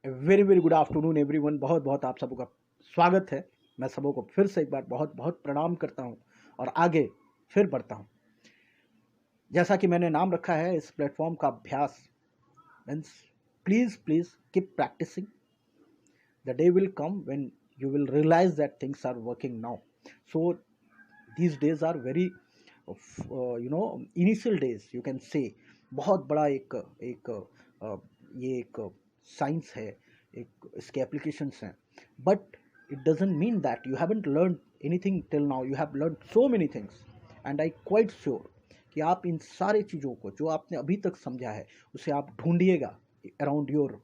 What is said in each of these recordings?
Very very good afternoon everyone. बहुत बहुत आप सबों का स्वागत है। मैं सबों को फिर से एक बार बहुत बहुत प्रणाम करता हूं और आगे फिर बढ़ता हूं। जैसा कि मैंने नाम रखा है इस प्लेटफॉर्म का अभ्यास means please please keep practising. The day will come when you will realise that things are working now. So these days are very initial days you can say। बहुत बड़ा एक एक ये एक साइंस है, एक इसके एप्लीकेशंस हैं। But it doesn't mean that you haven't learn anything till now. You have learn so many things and I quite sure कि आप इन सारी चीज़ों को जो आपने अभी तक समझा है उसे आप ढूंढिएगा around your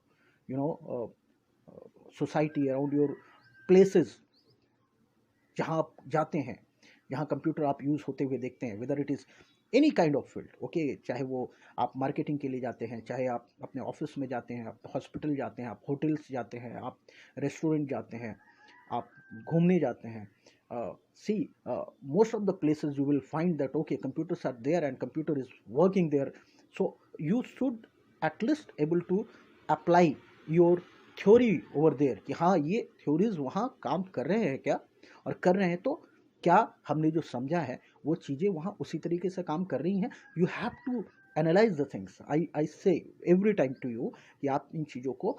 society, around your places जहाँ आप जाते हैं, जहाँ कंप्यूटर आप यूज़ होते हुए देखते हैं। Whether it is any kind of field, okay, चाहे वो आप मार्केटिंग के लिए जाते हैं, चाहे आप अपने ऑफिस में जाते हैं, आप हॉस्पिटल जाते हैं, आप होटल्स जाते हैं, आप रेस्टोरेंट जाते हैं, आप घूमने जाते हैं। See most of the places you will find that okay computers are there and computer is working there. So you should at least able to apply your theory over there कि हाँ ये थ्योरीज वहाँ काम कर रहे हैं क्या, और कर रहे हैं तो क्या हमने जो समझा है वो चीज़ें वहाँ उसी तरीके से काम कर रही हैं। You have to analyse the things. I say every time to you कि आप इन चीज़ों को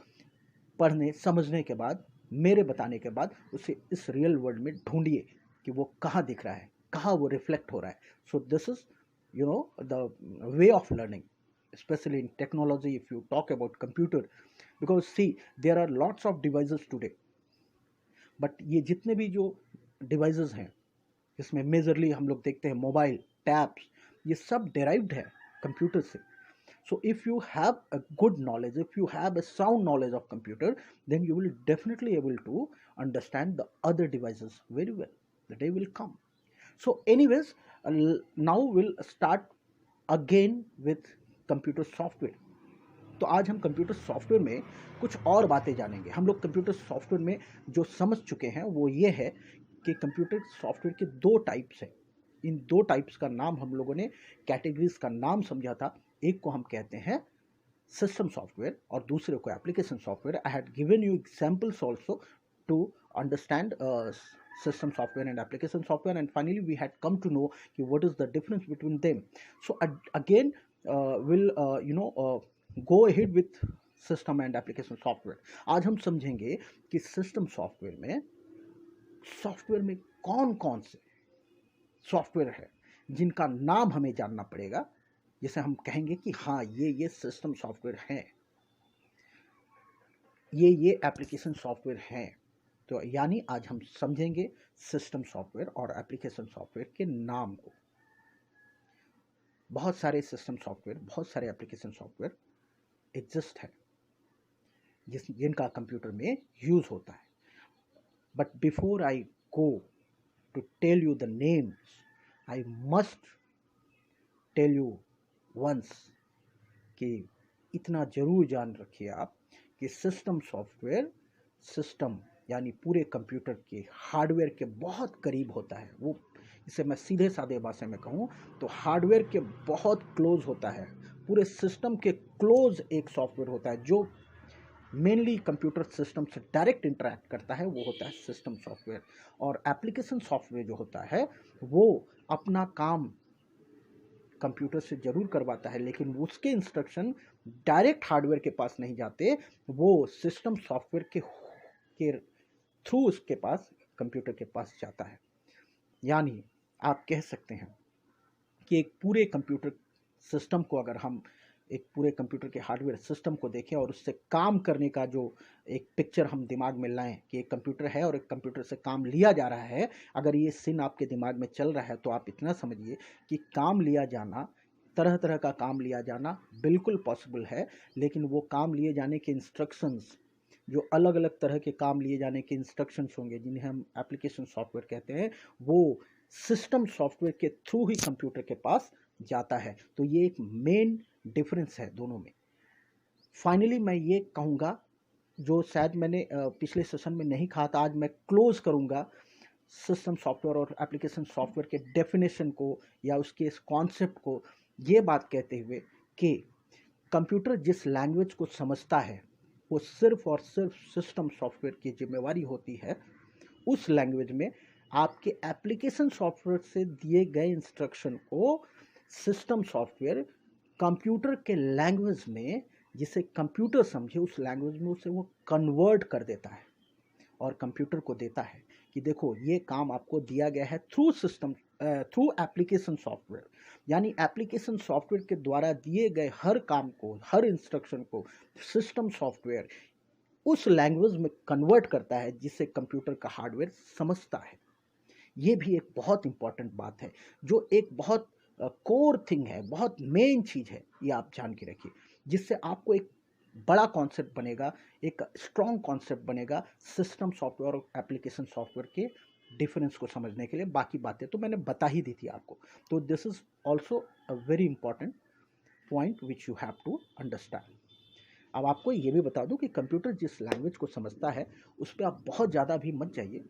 पढ़ने समझने के बाद, मेरे बताने के बाद उसे इस रियल वर्ल्ड में ढूंढिए कि वो कहाँ दिख रहा है, कहाँ वो रिफ्लेक्ट हो रहा है। So this is the way of learning, especially in technology if you talk about computer, because see there are lots of devices today, but ये जितने भी जो डिवाइसेस हैं इसमें मेजरली हम लोग देखते हैं मोबाइल, टैब्स, ये सब डेराइव्ड है कंप्यूटर से। So if you have a good knowledge, if you have a sound knowledge of computer, then you will definitely able to understand the other devices very well. The day will come. So anyways, now we'll start again with computer software. तो आज हम computer software में कुछ और बातें जानेंगे। हम लोग कंप्यूटर सॉफ्टवेयर में जो समझ चुके हैं वो ये है कि कंप्यूटर सॉफ्टवेयर के दो टाइप्स हैं। इन दो टाइप्स का नाम हम लोगों ने कैटेगरीज का नाम समझा था। एक को हम कहते हैं सिस्टम सॉफ्टवेयर और दूसरे को application software. I had given you examples also to understand system software and application software, and finally we had come to know what is the difference between them. So again we'll go ahead with system and application software. आज हम समझेंगे कि system software में कौन कौन से software है जिनका नाम हमें जानना पड़ेगा, जिसे हम कहेंगे कि हाँ ये सिस्टम सॉफ्टवेयर हैं, ये एप्लीकेशन सॉफ्टवेयर हैं। तो यानी आज हम समझेंगे सिस्टम सॉफ्टवेयर और एप्लीकेशन सॉफ्टवेयर के नाम को। बहुत सारे सिस्टम सॉफ्टवेयर, बहुत सारे एप्लीकेशन सॉफ्टवेयर एग्जिस्ट है जिनका कंप्यूटर में यूज होता है। But before I go to tell you the names, I must tell you once कि इतना जरूर जान रखिए आप कि सिस्टम सॉफ्टवेयर सिस्टम यानी पूरे कंप्यूटर के हार्डवेयर के बहुत करीब होता है। वो, इसे मैं सीधे साधे भाषा में कहूँ तो हार्डवेयर के बहुत क्लोज होता है, पूरे सिस्टम के क्लोज एक सॉफ्टवेयर होता है जो मेनली कंप्यूटर सिस्टम से डायरेक्ट इंटरैक्ट करता है, वो होता है सिस्टम सॉफ्टवेयर। और एप्लीकेशन सॉफ्टवेयर जो होता है वो अपना काम कंप्यूटर से जरूर करवाता है, लेकिन उसके इंस्ट्रक्शन डायरेक्ट हार्डवेयर के पास नहीं जाते, वो सिस्टम सॉफ्टवेयर के थ्रू उसके पास, कंप्यूटर के पास जाता है। यानी आप कह सकते हैं कि एक पूरे कंप्यूटर सिस्टम को, अगर हम एक पूरे कंप्यूटर के हार्डवेयर सिस्टम को देखें और उससे काम करने का जो एक पिक्चर हम दिमाग में लाएं कि एक कंप्यूटर है और एक कंप्यूटर से काम लिया जा रहा है, अगर ये सीन आपके दिमाग में चल रहा है तो आप इतना समझिए कि काम लिया जाना, तरह तरह का काम लिया जाना बिल्कुल पॉसिबल है, लेकिन वो काम लिए जाने के इंस्ट्रक्शंस, जो अलग अलग तरह के काम लिए जाने के इंस्ट्रक्शंस होंगे जिन्हें हम एप्लीकेशन सॉफ्टवेयर कहते हैं, वो सिस्टम सॉफ्टवेयर के थ्रू ही कंप्यूटर के पास जाता है। तो ये एक मेन डिफरेंस है दोनों में। फाइनली मैं ये कहूँगा जो शायद मैंने पिछले सेशन में नहीं कहा था, आज मैं क्लोज करूँगा सिस्टम सॉफ्टवेयर और एप्लीकेशन सॉफ्टवेयर के डेफिनेशन को या उसके इस कॉन्सेप्ट को, ये बात कहते हुए कि कंप्यूटर जिस लैंग्वेज को समझता है वो सिर्फ और सिर्फ सिस्टम सॉफ्टवेयर की जिम्मेवारी होती है उस लैंग्वेज में आपके एप्लीकेशन सॉफ्टवेयर से दिए गए इंस्ट्रक्शन को सिस्टम सॉफ्टवेयर कंप्यूटर के लैंग्वेज में, जिसे कंप्यूटर समझे उस लैंग्वेज में, उसे वो कन्वर्ट कर देता है और कंप्यूटर को देता है कि देखो ये काम आपको दिया गया है थ्रू एप्लीकेशन सॉफ्टवेयर। यानी एप्लीकेशन सॉफ्टवेयर के द्वारा दिए गए हर काम को, हर इंस्ट्रक्शन को सिस्टम सॉफ्टवेयर उस लैंग्वेज में कन्वर्ट करता है जिसे कंप्यूटर का हार्डवेयर समझता है। ये भी एक बहुत इंपॉर्टेंट बात है, जो एक बहुत कोर थिंग है, बहुत मेन चीज़ है, ये आप जान के रखिए, जिससे आपको एक बड़ा कॉन्सेप्ट बनेगा, एक स्ट्रॉन्ग कॉन्सेप्ट बनेगा सिस्टम सॉफ्टवेयर और एप्लीकेशन सॉफ्टवेयर के डिफरेंस को समझने के लिए। बाकी बातें तो मैंने बता ही दी थी आपको। तो this is also a very important point which you have to understand. अब आपको ये भी बता दूं कि कंप्यूटर जिस लैंग्वेज को समझता है उस पर आप बहुत ज़्यादा भी मत जाइए,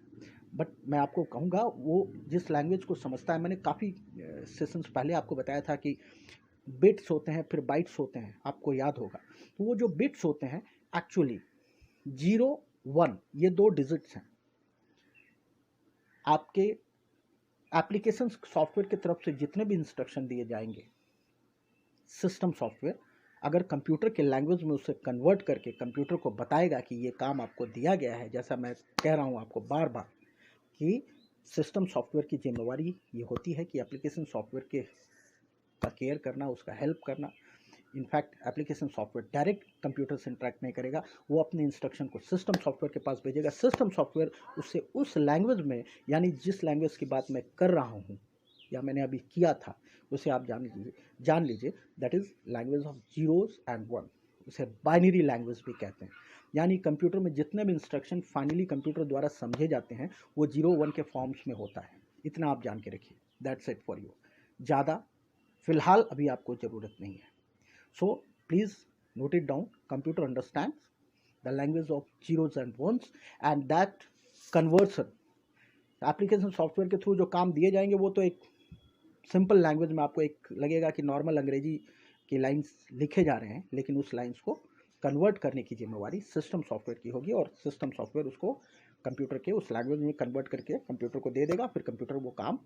बट मैं आपको कहूँगा वो जिस लैंग्वेज को समझता है, मैंने काफ़ी सेशंस पहले आपको बताया था कि बिट्स होते हैं फिर बाइट्स होते हैं, आपको याद होगा। तो वो जो बिट्स होते हैं एक्चुअली 0 1 ये 2 डिजिट्स हैं। आपके एप्लीकेशन सॉफ्टवेयर की तरफ से जितने भी इंस्ट्रक्शन दिए जाएंगे सिस्टम सॉफ्टवेयर, अगर कंप्यूटर के लैंग्वेज में उसे कन्वर्ट करके कंप्यूटर को बताएगा कि ये काम आपको दिया गया है, जैसा मैं कह रहा हूँ आपको बार बार कि सिस्टम सॉफ्टवेयर की जिम्मेवारी ये होती है कि एप्लीकेशन सॉफ्टवेयर के का केयर करना, उसका हेल्प करना। In fact application software direct computer से इंटरेक्ट नहीं करेगा, वो अपने इंस्ट्रक्शन को सिस्टम सॉफ्टवेयर के पास भेजेगा। सिस्टम सॉफ्टवेयर उससे उस लैंग्वेज में, यानी जिस लैंग्वेज की बात मैं कर रहा हूँ या मैंने अभी किया था, उसे आप जान लीजिए that is language of zeros and one. उसे बाइनरी लैंग्वेज भी कहते हैं। यानी कंप्यूटर में जितने भी इंस्ट्रक्शन फाइनली कंप्यूटर द्वारा समझे जाते हैं वो 0 1 के फॉर्म्स में होता है। इतना आप जान के रखिए, दैट्स इट फॉर यू। ज़्यादा फिलहाल अभी आपको ज़रूरत नहीं है। So please note it down. Computer understands the language of zeros and ones and that conversion application software के थ्रू जो काम दिए जाएंगे वो तो एक सिंपल लैंग्वेज में आपको एक लगेगा कि नॉर्मल अंग्रेजी की लाइंस लिखे जा रहे हैं, लेकिन उस लाइंस को कन्वर्ट करने की जिम्मेवारी सिस्टम सॉफ्टवेयर की होगी और सिस्टम सॉफ्टवेयर उसको कंप्यूटर के उस लैंग्वेज में कन्वर्ट करके कंप्यूटर को दे देगा, फिर कंप्यूटर वो काम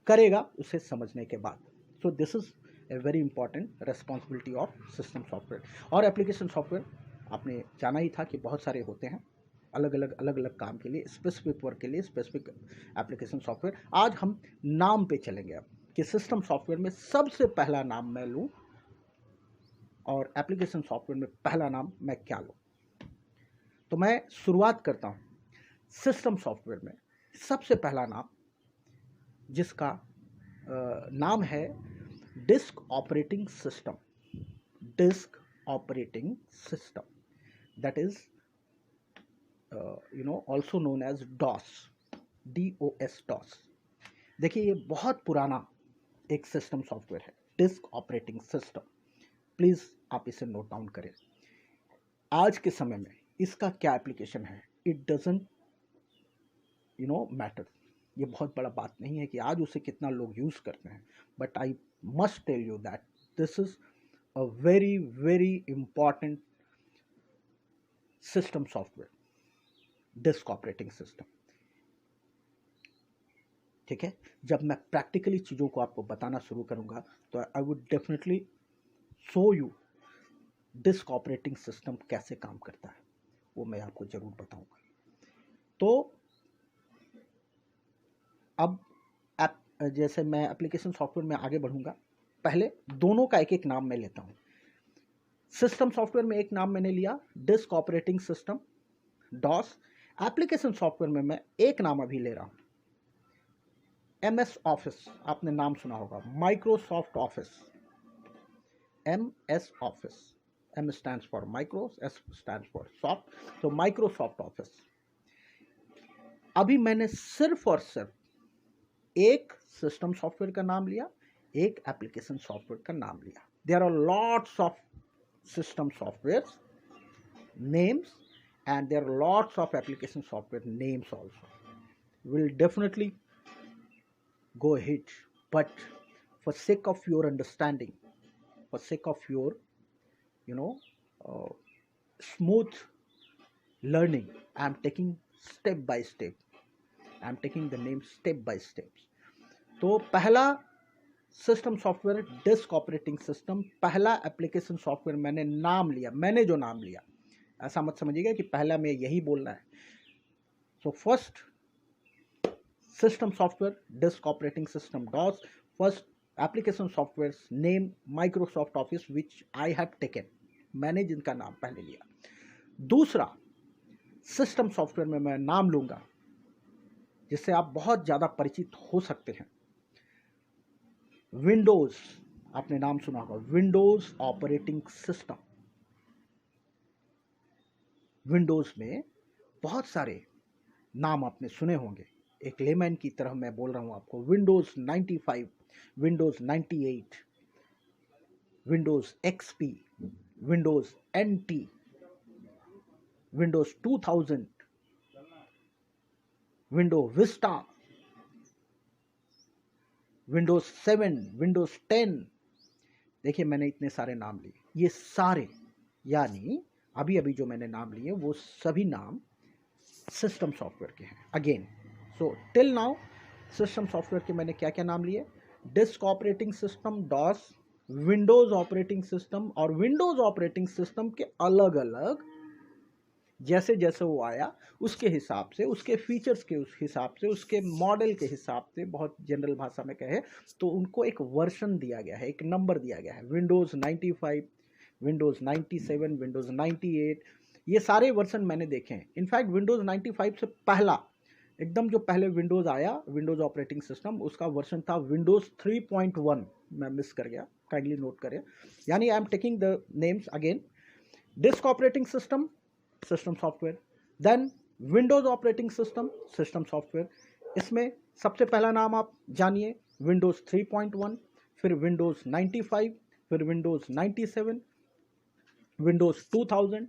करेगा उसे समझने के बाद। So this is a very important responsibility of system software. और एप्लीकेशन सॉफ्टवेयर आपने जाना ही था कि बहुत सारे होते हैं अलग अलग काम के लिए, स्पेसिफिक वर्क के लिए स्पेसिफिक एप्लीकेशन सॉफ्टवेयर। आज हम नाम पे चलेंगे अब कि सिस्टम सॉफ्टवेयर में सबसे पहला नाम मैं लूँ और एप्लीकेशन सॉफ्टवेयर में पहला नाम मैं क्या लूँ। तो मैं शुरुआत करता हूँ सिस्टम सॉफ्टवेयर में सबसे पहला नाम, जिसका नाम है disk operating system. Disk operating system, that is also known as DOS, DOS DOS. देखिए ये बहुत पुराना एक सिस्टम सॉफ्टवेयर है, डिस्क ऑपरेटिंग सिस्टम। प्लीज़ आप इसे नोट डाउन करें। आज के समय में इसका क्या एप्लीकेशन है, इट डजंट मैटर। ये बहुत बड़ा बात नहीं है कि आज उसे कितना लोग यूज़ करते हैं, but I must tell you that this is a very very important system software, disk operating system. ठीक है, जब मैं प्रैक्टिकली चीज़ों को आपको बताना शुरू करूंगा तो I would definitely show you disc operating system कैसे काम करता है, वो मैं आपको ज़रूर बताऊंगा। तो अब जैसे मैं एप्लीकेशन सॉफ्टवेयर में आगे बढ़ूंगा, पहले दोनों का एक एक नाम मैं लेता हूं। सिस्टम सॉफ्टवेयर में एक नाम मैंने लिया disk operating system, DOS. Application software में मैं एक नाम अभी ले रहा हूं, MS ऑफिस। आपने नाम सुना होगा, Microsoft office, MS office. M stands for micro, S stands for soft, तो माइक्रोसॉफ्ट ऑफिस। अभी मैंने सिर्फ और सिर्फ एक सिस्टम सॉफ्टवेयर का नाम लिया, एक एप्लीकेशन सॉफ्टवेयर का नाम लिया। There are lots of system software names and there are lots of application software names also. We'll definitely go ahead, but for sake of your understanding, for sake of your smooth learning. I am taking step by step. I am taking the name step by steps. तो पहला system software disk operating system, पहला application software मैंने नाम लिया, मैंने जो नाम लिया, ऐसा मत समझिएगा कि पहला में यही बोलना है. So first system software disk operating system DOS. First application software name Microsoft Office which I have taken, मैंने जिनका नाम पहले लिया. दूसरा सिस्टम सॉफ्टवेयर में मैं नाम लूंगा जिससे आप बहुत ज़्यादा परिचित हो सकते हैं. विंडोज, आपने नाम सुना होगा, विंडोज ऑपरेटिंग सिस्टम. विंडोज में बहुत सारे नाम आपने सुने होंगे. एक लेमैन की तरह मैं बोल रहा हूं आपको. Windows 95, Windows 98, Windows XP, Windows NT, Windows 2000, window Vista, Windows 7, Windows 10. देखिए मैंने इतने सारे नाम लिए. ये सारे यानी अभी अभी जो मैंने नाम लिए वो सभी नाम सिस्टम सॉफ्टवेयर के हैं. Again, so till now system software के मैंने क्या क्या नाम लिए? Disk operating system DOS, Windows operating system, और विंडोज ऑपरेटिंग सिस्टम के अलग अलग जैसे जैसे वो आया उसके हिसाब से, उसके फीचर्स के उस हिसाब से, उसके मॉडल के हिसाब से, बहुत जनरल भाषा में कहे तो उनको एक वर्जन दिया गया है, एक नंबर दिया गया है. विंडोज 95, विंडोज 97, विंडोज 98, ये सारे वर्जन मैंने देखे हैं. इनफैक्ट विंडोज 95 से पहला, एकदम जो पहले विंडोज आया विंडोज ऑपरेटिंग सिस्टम, उसका वर्जन था विंडोज 3.1. मैं मिस कर गया, काइंडली नोट करें. यानी I am taking the names again. Disk operating system, system software. Then Windows operating system, system software. इसमें सबसे पहला नाम आप जानिए, विंडोज 3.1, फिर विंडोज 95, फिर Windows 97, Windows 2000,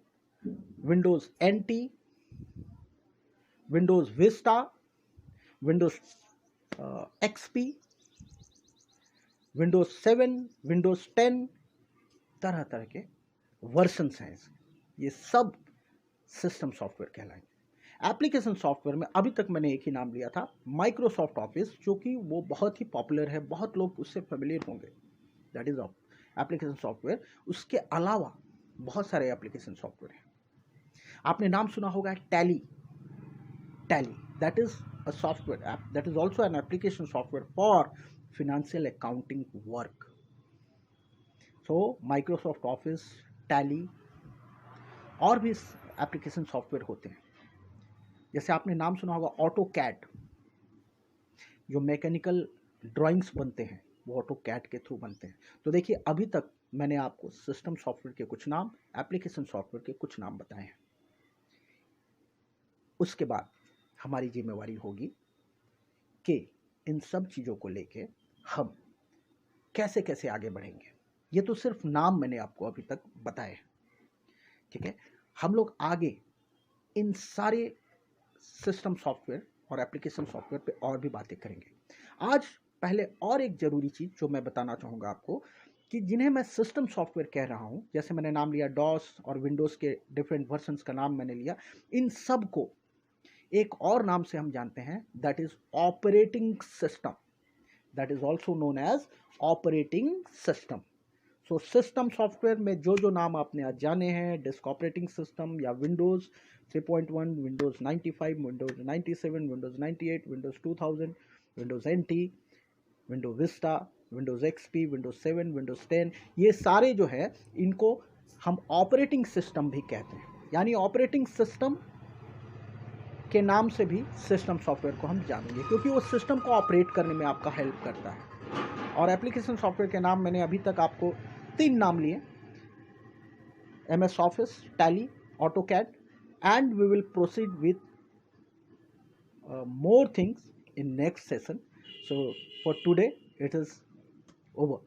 Windows NT, Windows Vista, Windows XP, Windows 7, Windows 10, तरह तरह के वर्जन्स हैं. ये सब सिस्टम सॉफ्टवेयर कहलाएंगे. एप्लीकेशन सॉफ्टवेयर में अभी तक मैंने एक ही नाम लिया था, माइक्रोसॉफ्ट ऑफिस, जो कि वो बहुत ही पॉपुलर है, बहुत लोग उससे फेमिलियर होंगे. That is application software. उसके अलावा बहुत सारे एप्लीकेशन सॉफ्टवेयर हैं. आपने नाम सुना होगा tally. Tally, that is a software, that is also an application software for financial accounting work. So Microsoft office, tally, और भी एप्लीकेशन सॉफ्टवेयर होते हैं. जैसे आपने नाम सुना होगा ऑटो कैड, जो मैकेनिकल ड्राइंग्स बनते हैं वो ऑटो कैड के थ्रू बनते हैं. तो देखिए अभी तक मैंने आपको सिस्टम सॉफ्टवेयर के कुछ नाम, एप्लीकेशन सॉफ्टवेयर के कुछ नाम बताए हैं. उसके बाद हमारी जिम्मेवारी होगी कि इन सब चीज़ों को लेके हम कैसे कैसे आगे बढ़ेंगे. ये तो सिर्फ नाम मैंने आपको अभी तक बताए हैं, ठीक है. हम लोग आगे इन सारे सिस्टम सॉफ्टवेयर और एप्लीकेशन सॉफ्टवेयर पे और भी बातें करेंगे. आज पहले और एक ज़रूरी चीज़ जो मैं बताना चाहूँगा आपको, कि जिन्हें मैं सिस्टम सॉफ्टवेयर कह रहा हूँ, जैसे मैंने नाम लिया डॉस और विंडोज़ के डिफरेंट वर्जन्स का नाम मैंने लिया, इन सब को एक और नाम से हम जानते हैं, that is operating system. That is also known as operating system. So system software में जो जो नाम आपने आज जाने हैं, डिस्क ऑपरेटिंग सिस्टम या Windows 3.1, Windows 95, Windows 97, Windows 98, Windows 2000, Windows NT, window Vista, Windows XP, Windows 7, Windows 10, ये सारे जो है इनको हम ऑपरेटिंग सिस्टम भी कहते हैं. यानी ऑपरेटिंग सिस्टम के नाम से भी सिस्टम सॉफ्टवेयर को हम जानेंगे, क्योंकि वो सिस्टम को ऑपरेट करने में आपका हेल्प करता है. और एप्लीकेशन सॉफ्टवेयर के नाम मैंने अभी तक आपको 3 नाम लिए, MS office, tally, AutoCAD, and we will proceed with more things in next session. So for today it is over.